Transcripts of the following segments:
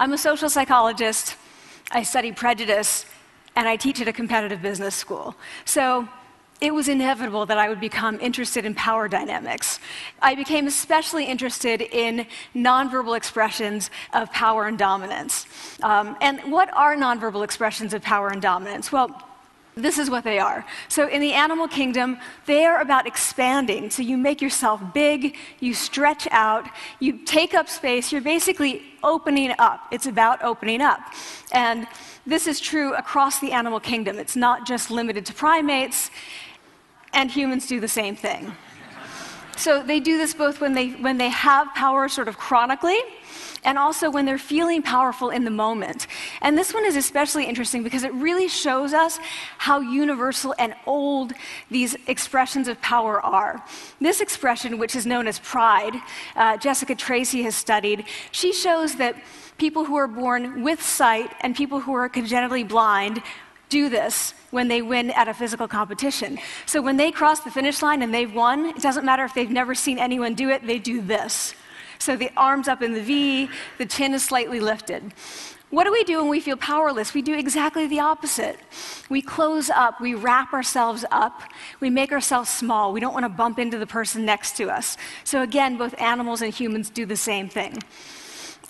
I'm a social psychologist, I study prejudice, and I teach at a competitive business school. So it was inevitable that I would become interested in power dynamics. I became especially interested in nonverbal expressions of power and dominance. And what are nonverbal expressions of power and dominance? Well, this is what they are. So in the animal kingdom, they are about expanding. So you make yourself big, you stretch out, you take up space, you're basically opening up. It's about opening up. And this is true across the animal kingdom. It's not just limited to primates, and humans do the same thing. So they do this both when they have power sort of chronically, and also when they're feeling powerful in the moment. And this one is especially interesting because it really shows us how universal and old these expressions of power are. This expression, which is known as pride, Jessica Tracy has studied, she shows that people who are born with sight and people who are congenitally blind do this when they win at a physical competition. So when they cross the finish line and they've won, it doesn't matter if they've never seen anyone do it, they do this. So the arms up in the V, the chin is slightly lifted. What do we do when we feel powerless? We do exactly the opposite. We close up, we wrap ourselves up, we make ourselves small. We don't want to bump into the person next to us. So again, both animals and humans do the same thing.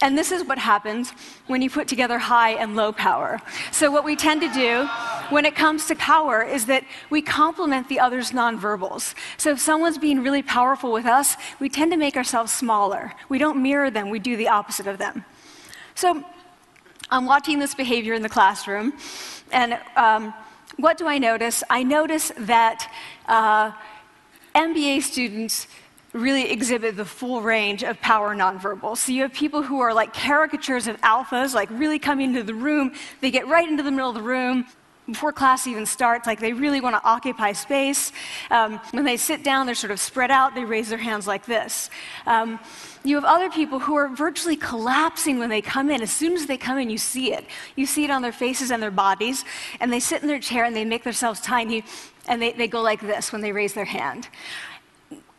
And this is what happens when you put together high and low power. So what we tend to do when it comes to power is that we complement the other's nonverbals. So if someone's being really powerful with us, we tend to make ourselves smaller. We don't mirror them, we do the opposite of them. So I'm watching this behavior in the classroom, and what do I notice? I notice that MBA students really exhibit the full range of power nonverbals. So you have people who are like caricatures of alphas, like really coming into the room. They get right into the middle of the room before class even starts, like they really want to occupy space. When they sit down, they're sort of spread out. They raise their hands like this. You have other people who are virtually collapsing when they come in. As soon as they come in, you see it. You see it on their faces and their bodies. And they sit in their chair and they make themselves tiny, and they go like this when they raise their hand.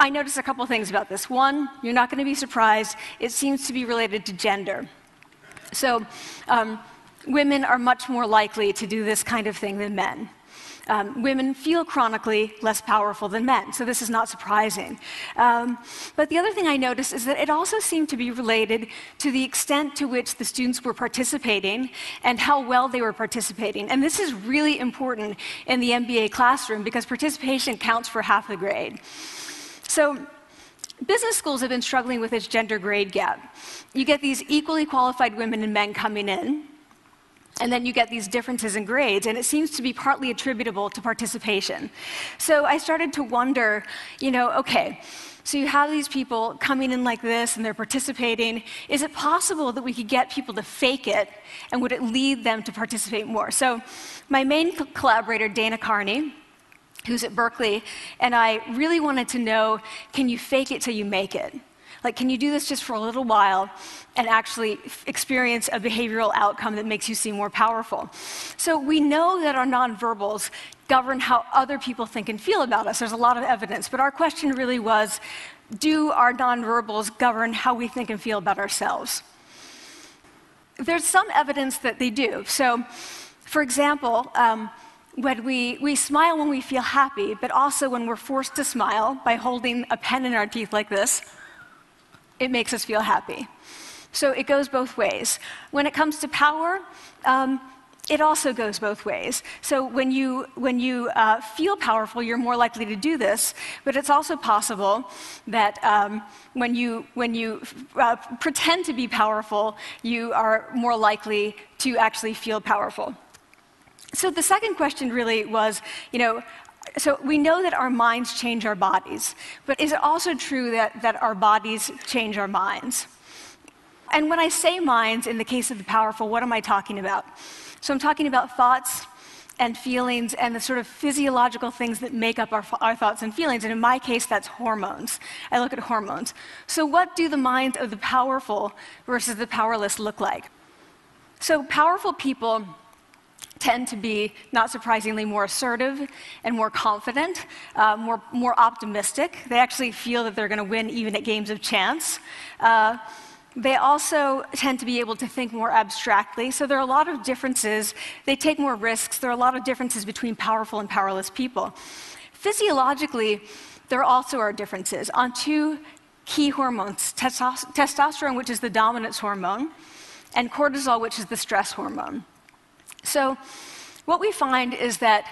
I noticed a couple things about this. One, you're not going to be surprised. It seems to be related to gender. So women are much more likely to do this kind of thing than men. Women feel chronically less powerful than men, so this is not surprising. But the other thing I noticed is that it also seemed to be related to the extent to which the students were participating and how well they were participating. And this is really important in the MBA classroom because participation counts for half the grade. So business schools have been struggling with this gender grade gap. You get these equally qualified women and men coming in, and then you get these differences in grades, and it seems to be partly attributable to participation. So I started to wonder, okay, so you have these people coming in like this, and they're participating. Is it possible that we could get people to fake it, and would it lead them to participate more? So my main collaborator, Dana Carney, who's at Berkeley, and I really wanted to know, can you fake it till you make it? Like, can you do this just for a little while and actually experience a behavioral outcome that makes you seem more powerful? So we know that our nonverbals govern how other people think and feel about us. There's a lot of evidence, but our question really was, do our nonverbals govern how we think and feel about ourselves? There's some evidence that they do. So, for example, when we smile when we feel happy, but also when we're forced to smile by holding a pen in our teeth like this, it makes us feel happy. So it goes both ways. When it comes to power, it also goes both ways. So when you feel powerful, you're more likely to do this, but it's also possible that when you pretend to be powerful, you are more likely to actually feel powerful. So the second question really was, so we know that our minds change our bodies, but is it also true that our bodies change our minds? And when I say minds, in the case of the powerful, what am I talking about? So I'm talking about thoughts and feelings and the sort of physiological things that make up our thoughts and feelings. And in my case, that's hormones. I look at hormones. So what do the minds of the powerful versus the powerless look like? So powerful people tend to be, not surprisingly, more assertive and more confident, more optimistic. They actually feel that they're going to win even at games of chance. They also tend to be able to think more abstractly. So there are a lot of differences. They take more risks. There are a lot of differences between powerful and powerless people. Physiologically, there also are differences on two key hormones, testosterone, which is the dominance hormone, and cortisol, which is the stress hormone. So what we find is that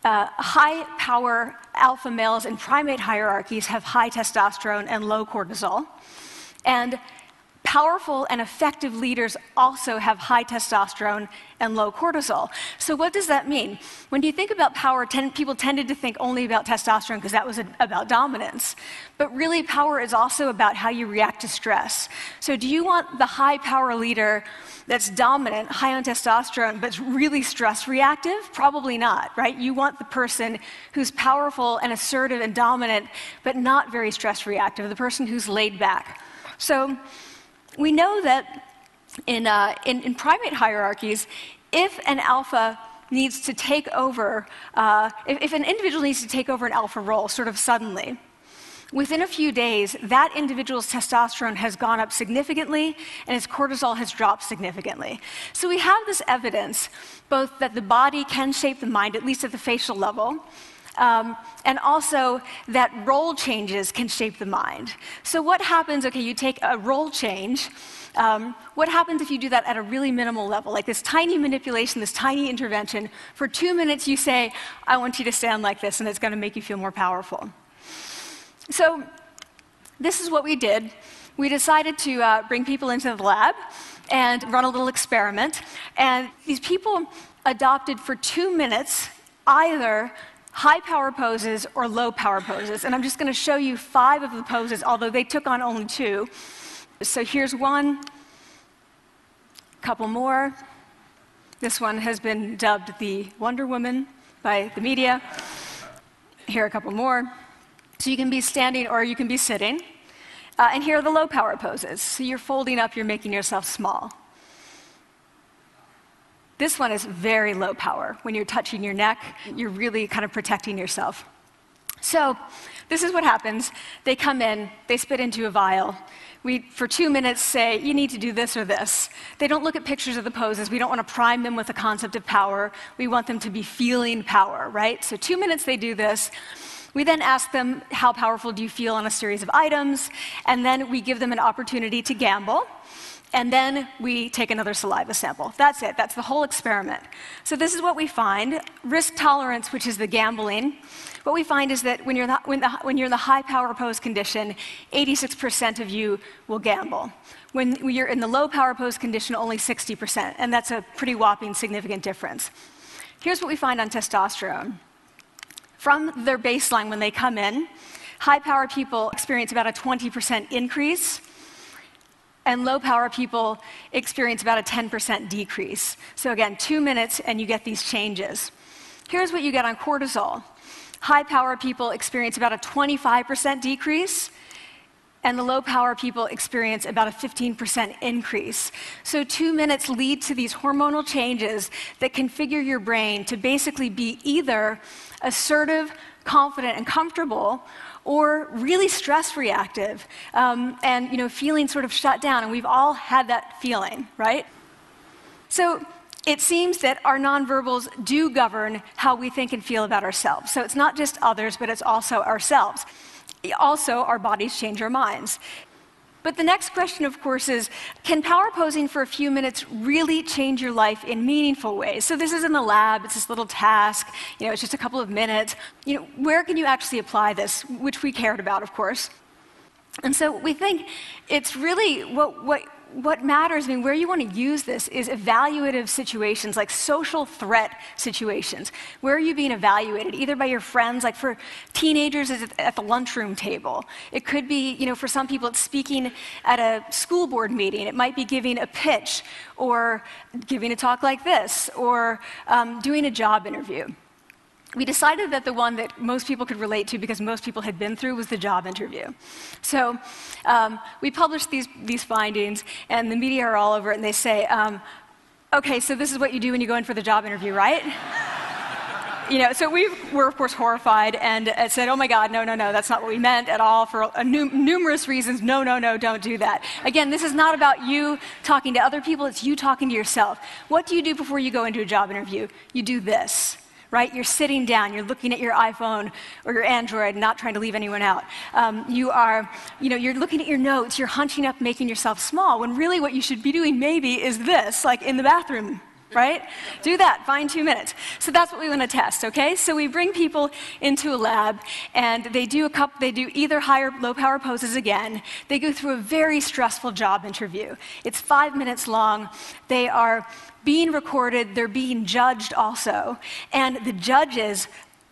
high-power alpha males in primate hierarchies have high testosterone and low cortisol. And powerful and effective leaders also have high testosterone and low cortisol. So what does that mean? When you think about power, people tended to think only about testosterone because that was about dominance. But really, power is also about how you react to stress. So do you want the high-power leader that's dominant, high on testosterone, but really stress reactive? Probably not, right? You want the person who's powerful and assertive and dominant, but not very stress reactive, the person who's laid back. So we know that in primate hierarchies, if an alpha needs to take over, if an individual needs to take over an alpha role sort of suddenly, within a few days, that individual's testosterone has gone up significantly and his cortisol has dropped significantly. So we have this evidence, both that the body can shape the mind, at least at the facial level, and also that role changes can shape the mind. So what happens, okay, you take a role change, what happens if you do that at a really minimal level, like this tiny manipulation, this tiny intervention? For 2 minutes you say, I want you to stand like this, and it's going to make you feel more powerful. So this is what we did. We decided to bring people into the lab and run a little experiment. And these people adopted for 2 minutes either high power poses or low power poses. And I'm just going to show you 5 of the poses, although they took on only 2. So here's one, couple more. This one has been dubbed the Wonder Woman by the media. Here are a couple more. So you can be standing or you can be sitting. And here are the low power poses. So you're folding up, you're making yourself small. This one is very low power. When you're touching your neck, you're really kind of protecting yourself. So this is what happens. They come in, they spit into a vial. We, for 2 minutes, say, you need to do this or this. They don't look at pictures of the poses. We don't want to prime them with the concept of power. We want them to be feeling power, right? So 2 minutes they do this. We then ask them, how powerful do you feel on a series of items? And then we give them an opportunity to gamble. And then we take another saliva sample. That's it. That's the whole experiment. So this is what we find. Risk tolerance, which is the gambling. What we find is that when you're in the high power pose condition, 86% of you will gamble. When you're in the low power pose condition, only 60%. And that's a pretty whopping significant difference. Here's what we find on testosterone. From their baseline when they come in, high power people experience about a 20% increase. And low-power people experience about a 10% decrease. So again, 2 minutes and you get these changes. Here's what you get on cortisol. High-power people experience about a 25% decrease, and the low-power people experience about a 15% increase. So 2 minutes lead to these hormonal changes that configure your brain to basically be either assertive, confident, and comfortable, or really stress reactive, and feeling sort of shut down. And we've all had that feeling, right? So it seems that our nonverbals do govern how we think and feel about ourselves. So it's not just others, but it's also ourselves. Also, our bodies change our minds. But the next question, of course, is, can power posing for a few minutes really change your life in meaningful ways? So this is in the lab, it's this little task, it's just a couple of minutes. Where can you actually apply this, which we cared about, of course. And so we think it's really what matters, where you want to use this is evaluative situations, like social threat situations. Where are you being evaluated? Either by your friends, like for teenagers, it's at the lunchroom table. It could be, for some people, it's speaking at a school board meeting. It might be giving a pitch, or giving a talk like this, or doing a job interview. We decided that the one that most people could relate to, because most people had been through, was the job interview. So we published these findings, and the media are all over it, and they say, okay, so this is what you do when you go in for the job interview, right? So we were, of course, horrified and said, oh my God, no, no, no, that's not what we meant at all for numerous reasons. No, no, no, don't do that. Again, this is not about you talking to other people, it's you talking to yourself. What do you do before you go into a job interview? You do this. Right? You're sitting down, you're looking at your iPhone or your Android, not trying to leave anyone out. You're looking at your notes, you're hunching up, making yourself small, when really what you should be doing maybe is this, like in the bathroom, right? Do that, find 2 minutes. So that's what we want to test, okay? So we bring people into a lab, and they do either high or low power poses again. They go through a very stressful job interview. It's 5 minutes long. They are being recorded, they're being judged also, and the judges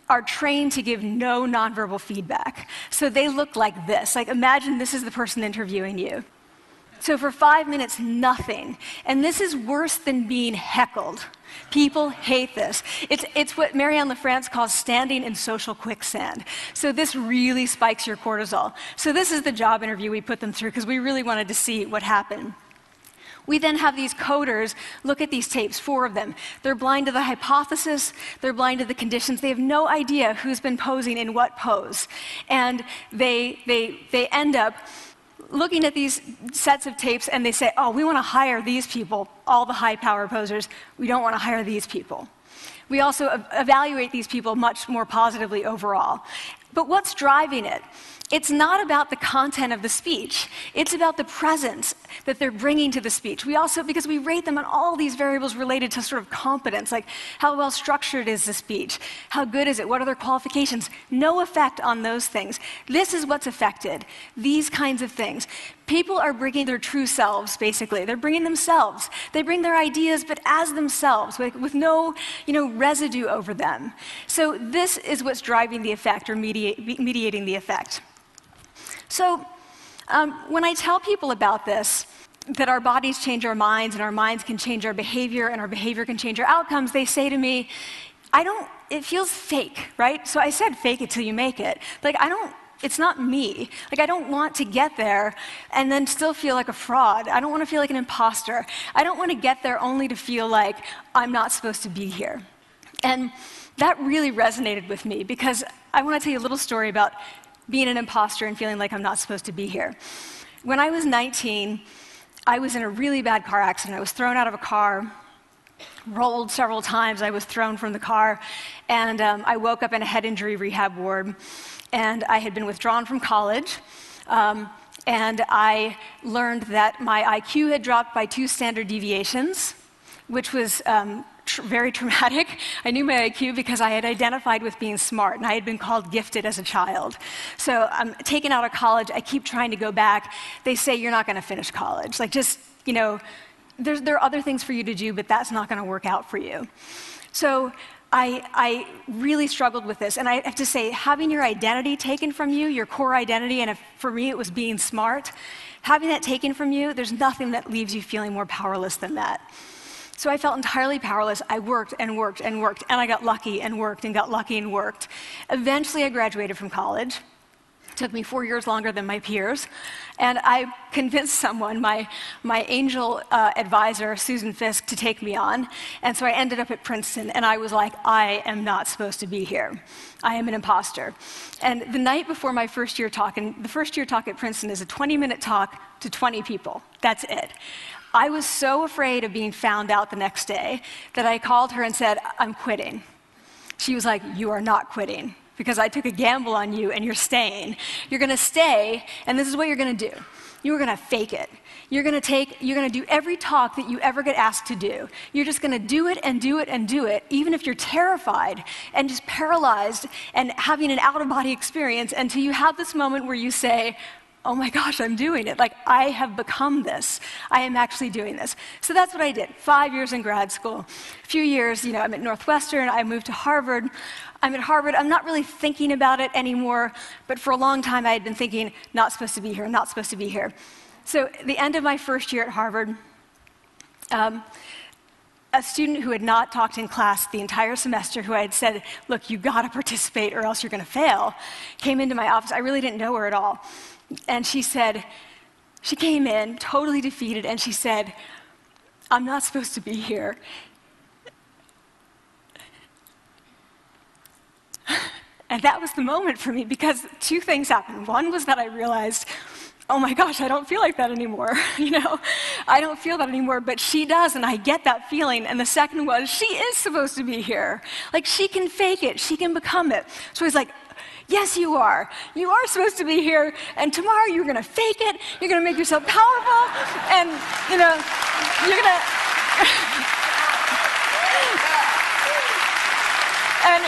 are trained to give no nonverbal feedback. So they look like this. Like, imagine this is the person interviewing you. So for 5 minutes, nothing. And this is worse than being heckled. People hate this. It's what Marianne LaFrance calls standing in social quicksand. So this really spikes your cortisol. So this is the job interview we put them through because we really wanted to see what happened. We then have these coders look at these tapes, 4 of them. They're blind to the hypothesis, they're blind to the conditions. They have no idea who's been posing in what pose. And they end up looking at these sets of tapes and they say, oh, we want to hire these people, all the high power posers. We don't want to hire these people. We also evaluate these people much more positively overall. But what's driving it? It's not about the content of the speech. It's about the presence that they're bringing to the speech. We also, because we rate them on all these variables related to sort of competence, like how well structured is the speech? How good is it? What are their qualifications? No effect on those things. This is what's affected, these kinds of things. People are bringing their true selves, basically. They're bringing themselves. They bring their ideas, but as themselves, with no residue over them. So this is what's driving the effect or mediating the effect. So when I tell people about this, that our bodies change our minds and our minds can change our behavior and our behavior can change our outcomes, they say to me, it feels fake, right? So I said fake it till you make it. Like, it's not me. Like, I don't want to get there and then still feel like a fraud. I don't want to feel like an imposter. I don't want to get there only to feel like I'm not supposed to be here. And that really resonated with me because I want to tell you a little story about being an imposter and feeling like I'm not supposed to be here. When I was 19, I was in a really bad car accident. I was thrown out of a car, rolled several times. I was thrown from the car, and I woke up in a head injury rehab ward. And I had been withdrawn from college, and I learned that my IQ had dropped by 2 standard deviations, which was very traumatic. I knew my IQ because I had identified with being smart, and I had been called gifted as a child. So I'm taken out of college. I keep trying to go back. They say, you're not going to finish college. Like, just, there are other things for you to do, but that's not going to work out for you. So I really struggled with this. And I have to say, having your identity taken from you, your core identity, and for me it was being smart, having that taken from you, there's nothing that leaves you feeling more powerless than that. So I felt entirely powerless. I worked and worked and worked, and I got lucky and worked and got lucky and worked. Eventually I graduated from college. It took me 4 years longer than my peers. And I convinced someone, my angel advisor, Susan Fisk, to take me on. And so I ended up at Princeton, and I was like, I am not supposed to be here. I am an imposter. And the night before my first year talk, and the first year talk at Princeton is a 20-minute talk to 20 people. That's it. I was so afraid of being found out the next day that I called her and said, I'm quitting. She was like, you are not quitting, because I took a gamble on you and you're staying. You're going to stay, and this is what you're going to do. You're going to fake it. You're going to do every talk that you ever get asked to do. You're just going to do it and do it and do it, even if you're terrified and just paralyzed and having an out-of-body experience until you have this moment where you say, oh my gosh, I'm doing it. Like, I have become this. I am actually doing this. So that's what I did. 5 years in grad school. A few years, I'm at Northwestern. I moved to Harvard. I'm at Harvard. I'm not really thinking about it anymore, but for a long time I had been thinking, not supposed to be here, not supposed to be here. So at the end of my first year at Harvard, a student who had not talked in class the entire semester, who I had said, look, you got to participate or else you're going to fail, came into my office. I really didn't know her at all. And she came in totally defeated, and she said, I'm not supposed to be here. And that was the moment for me, because two things happened. One was that I realized, oh my gosh, I don't feel like that anymore. I don't feel that anymore, but she does, and I get that feeling. And the second was, she is supposed to be here. Like, she can fake it, she can become it. So he's like, yes, you are. You are supposed to be here, and tomorrow you're gonna fake it, you're gonna make yourself powerful, and you're gonna and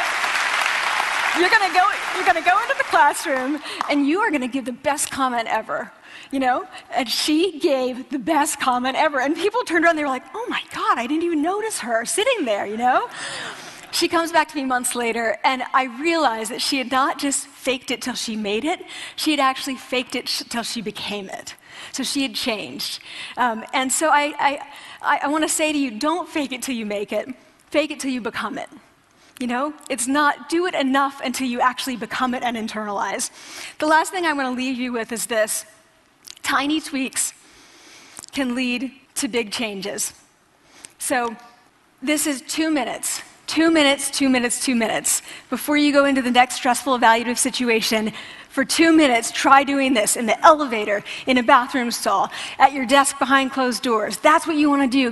you're gonna go into the classroom, and you are gonna give the best comment ever. And she gave the best comment ever. And people turned around, they were like, oh my God, I didn't even notice her sitting there, She comes back to me months later, and I realized that she had not just faked it till she made it, she had actually faked it till she became it. So she had changed. And so I want to say to you, don't fake it till you make it. Fake it till you become it. It's not do it enough until you actually become it and internalize. The last thing I want to leave you with is this. Tiny tweaks can lead to big changes. So this is 2 minutes. 2 minutes, 2 minutes, 2 minutes. Before you go into the next stressful evaluative situation, for 2 minutes, try doing this in the elevator, in a bathroom stall, at your desk behind closed doors. That's what you want to do.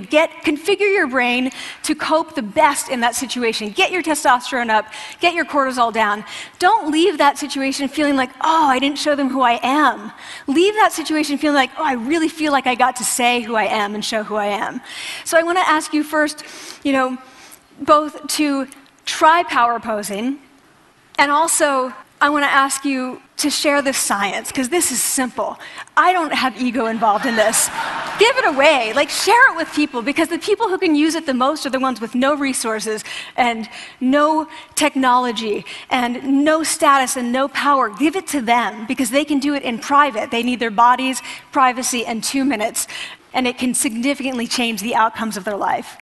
Configure your brain to cope the best in that situation. Get your testosterone up, get your cortisol down. Don't leave that situation feeling like, oh, I didn't show them who I am. Leave that situation feeling like, oh, I really feel like I got to say who I am and show who I am. So I want to ask you first, both to try power posing, and also I want to ask you to share this science, because this is simple. I don't have ego involved in this. Give it away. Share it with people, because the people who can use it the most are the ones with no resources and no technology and no status and no power. Give it to them, because they can do it in private. They need their bodies, privacy, and 2 minutes, and it can significantly change the outcomes of their life.